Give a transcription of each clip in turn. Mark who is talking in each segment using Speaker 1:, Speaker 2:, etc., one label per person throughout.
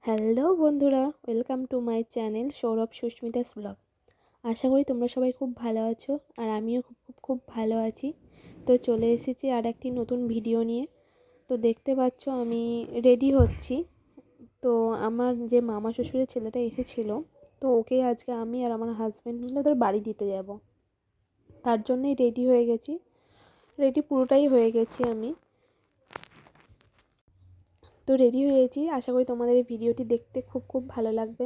Speaker 1: Hello বন্ধুরা, welcome to my channel Sourav Susmita's blog. আশা করি তোমরা সবাই খুব ভালো আছো, আর আমিও খুব খুব খুব ভালো আছি। তো চলে এসেছি আর একটি নতুন ভিডিও নিয়ে। তো দেখতে পাচ্ছ আমি রেডি হচ্ছি। তো আমার যে মামা শ্বশুরের ছেলেটা এসেছিলো, তো ওকে আজকে আমি আর আমার হাজব্যান্ড মিলে ওদের বাড়ি দিতে যাব। তার জন্যই রেডি হয়ে গেছি, রেডি পুরোটাই হয়ে গেছি আমি। তো রেডি হয়েছি, আশা করি তোমাদের এই ভিডিওটি দেখতে খুব খুব ভালো লাগবে।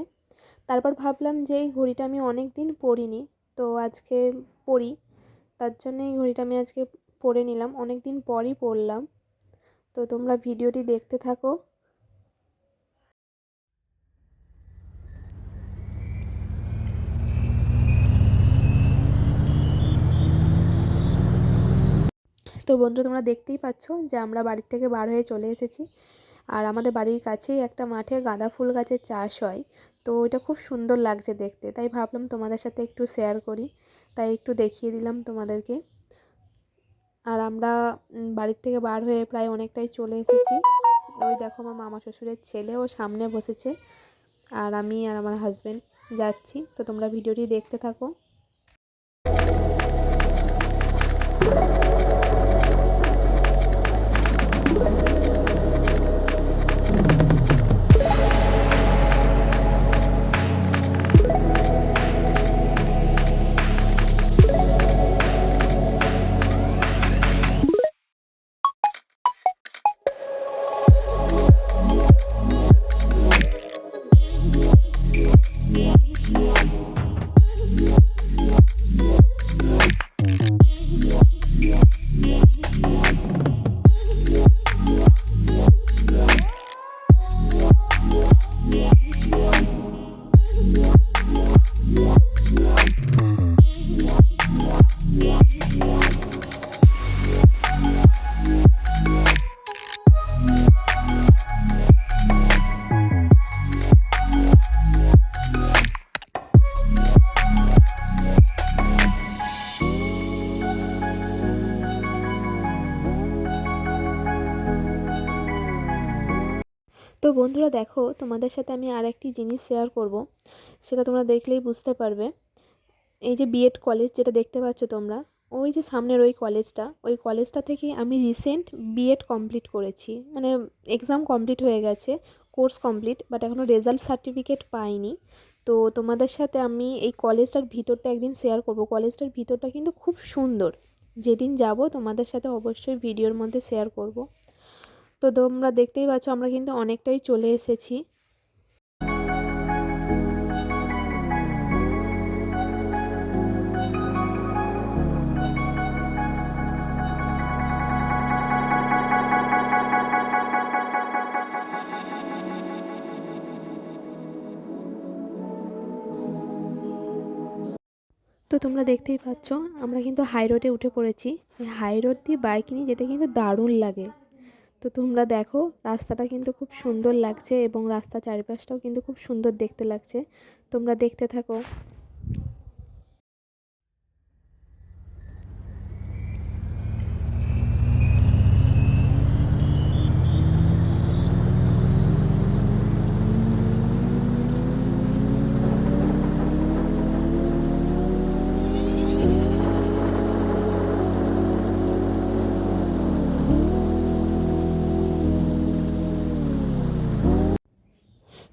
Speaker 1: তারপর ভাবলাম যে এই ঘড়িটা আমি অনেক দিন পরিনি, তো আজকে পরি। তার জন্য এই ঘড়িটা আমি আজকে পরে নিলাম, অনেক দিন পরই পরলাম। তো তোমরা ভিডিওটি দেখতে থাকো। তো বন্ধু, তোমরা দেখতেই পাচ্ছ যে আমরা বাড়ির থেকে বার হয়ে চলে এসেছি। আর আমাদের বাড়ির কাছেই একটা মাঠে গাঁদা ফুল গাছের চাষ হয়। তো এটা খুব সুন্দর লাগছে দেখতে, তাই ভাবলাম তোমাদের সাথে একটু শেয়ার করি, তাই একটু দেখিয়ে দিলাম তোমাদেরকে। আর আমরা বাড়ির থেকে বার হয়ে প্রায় অনেকটাই চলে এসেছি। ওই দেখো আমার মামা শ্বশুরের ছেলে ও সামনে বসেছে, আর আমি আর আমার হাজব্যান্ড যাচ্ছি। তো তোমরা ভিডিওটি দেখতে থাকো। তো বন্ধুরা দেখো, তোমাদের সাথে আমি আর একটি জিনিস শেয়ার করব, সেটা তোমরা দেখলেই বুঝতে পারবে। এই যে বিএড কলেজ যেটা দেখতে পাচ্ছ তোমরা, ওই যে সামনের ওই কলেজটা থেকে আমি রিসেন্ট বিএড কমপ্লিট করেছি। মানে এক্সাম কমপ্লিট হয়ে গেছে, কোর্স কমপ্লিট, বাট এখনও রেজাল্ট সার্টিফিকেট পাইনি। তো তোমাদের সাথে আমি এই কলেজটার ভিতরটা একদিন শেয়ার করব। কলেজটার ভিতরটা কিন্তু খুব সুন্দর। যেদিন যাব তোমাদের সাথে অবশ্যই ভিডিওর মধ্যে শেয়ার করব। তো তোমরা দেখতেই পাচ্ছ আমরা কিন্তু অনেকটাই চলে এসেছি। তো তোমরা দেখতেই পাচ্ছ আমরা কিন্তু হাই রোডে উঠে পড়েছি। এই হাই রোড দিয়ে বাইক নিয়ে যেতে কিন্তু দারুণ লাগে। তো তোমরা দেখো, রাস্তাটা কিন্তু খুব সুন্দর লাগছে, এবং রাস্তার চারিপাশটাও কিন্তু খুব সুন্দর দেখতে লাগছে। তোমরা দেখতে থাকো।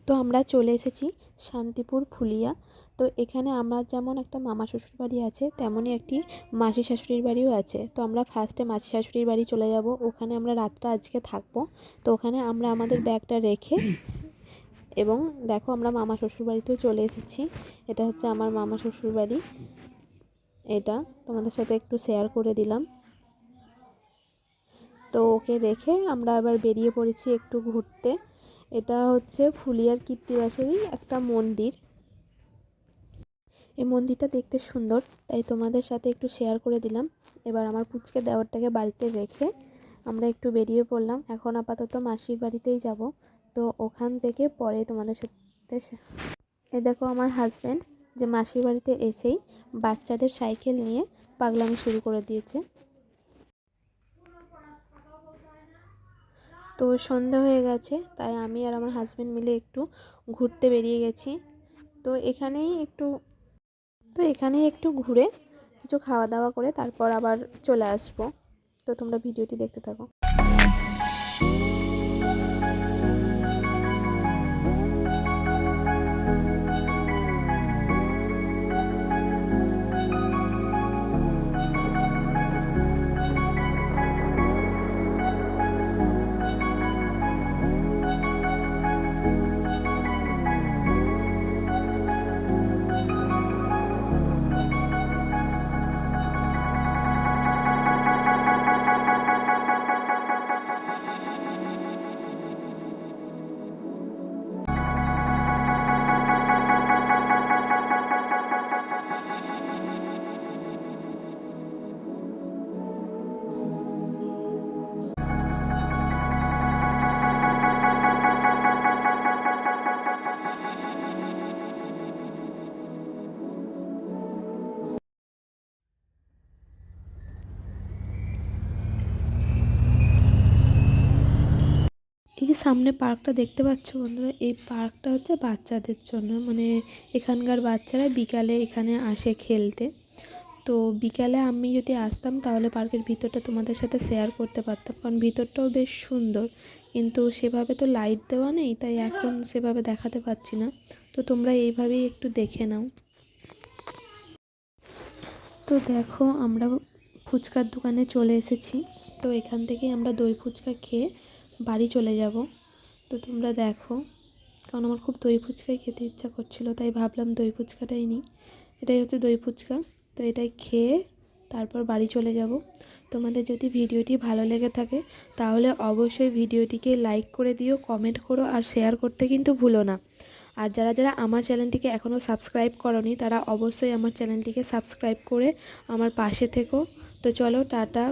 Speaker 1: তো আমরা চলে এসেছি শান্তিপুর ফুলিয়া। তো এখানে আমার যেমন একটা মামা শ্বশুর বাড়ি আছে, তেমনই একটি মাসি শাশুড়ির বাড়িও আছে। তো আমরা ফার্স্টে মাসি শাশুড়ির বাড়ি চলে যাব, ওখানে আমরা রাতটা আজকে থাকবো। তো ওখানে আমরা আমাদের ব্যাগটা রেখে, এবং দেখো আমরা মামা শ্বশুর বাড়িতেও চলে এসেছি। এটা হচ্ছে আমার মামা শ্বশুর বাড়ি। এটা তোমাদের সাথে একটু শেয়ার করে দিলাম। তো ওকে রেখে আমরা আবার বেরিয়ে পড়েছি একটু ঘুরতে। এটা হচ্ছে ফুলিয়ার কীর্তিবাসেরই একটা মন্দির। এই মন্দিরটা দেখতে সুন্দর, তাই তোমাদের সাথে একটু শেয়ার করে দিলাম। এবার আমার পুচকে দেওরটাকে বাড়িতে রেখে আমরা একটু বেরিয়ে পড়লাম। এখন আপাতত মাসির বাড়িতেই যাব। তো ওখান থেকে পরে তোমাদের সাথে এই দেখো আমার হাজব্যান্ড, যে মাসির বাড়িতে এসেই বাচ্চাদের সাইকেল নিয়ে পাগলামি শুরু করে দিয়েছে। তো সন্ধ্যা হয়ে গেছে, তাই আমি আর আমার হাজব্যান্ড মিলে একটু ঘুরতে বেরিয়ে গেছি। তো এখানেই একটু ঘুরে কিছু খাওয়া দাওয়া করে তারপর আবার চলে আসবো। তো তোমরা ভিডিওটি দেখতে থাকো। এই যে সামনে পার্কটা দেখতে পাচ্ছ বন্ধুরা, এই পার্কটা হচ্ছে বাচ্চাদের জন্য, মানে এখানকার বাচ্চারা বিকালে এখানে আসে খেলতে। তো বিকালে আমি যদি আসতাম তাহলে পার্কের ভিতরটা তোমাদের সাথে শেয়ার করতে পারতাম, কারণ ভিতরটাও বেশ সুন্দর, কিন্তু সেভাবে তো লাইট দেওয়া নেই, তাই এখন সেভাবে দেখাতে পারছি না। তো তোমরা এইভাবেই একটু দেখে নাও। তো দেখো আমরা ফুচকার দোকানে চলে এসেছি। তো এখান থেকে আমরা দই ফুচকা খেয়ে বাড়ি চলে যাব। তো তোমরা দেখো, কারণ আমার খুব দই ফুচকাই খেতে ইচ্ছা করছিল, তাই ভাবলাম দই ফুচকাটাই নিই। এটাই হচ্ছে দই ফুচকা। তো এটাই খেয়ে তারপর বাড়ি চলে যাব। তোমাদের যদি ভিডিওটি ভালো লেগে থাকে তাহলে অবশ্যই ভিডিওটিকে লাইক করে দিও, কমেন্ট করো আর শেয়ার করতে কিন্তু ভুলো না। আর যারা যারা আমার চ্যানেলটিকে এখনও সাবস্ক্রাইব করোনি তারা অবশ্যই আমার চ্যানেলটিকে সাবস্ক্রাইব করে আমার পাশে থেকো। তো চলো, টাটা।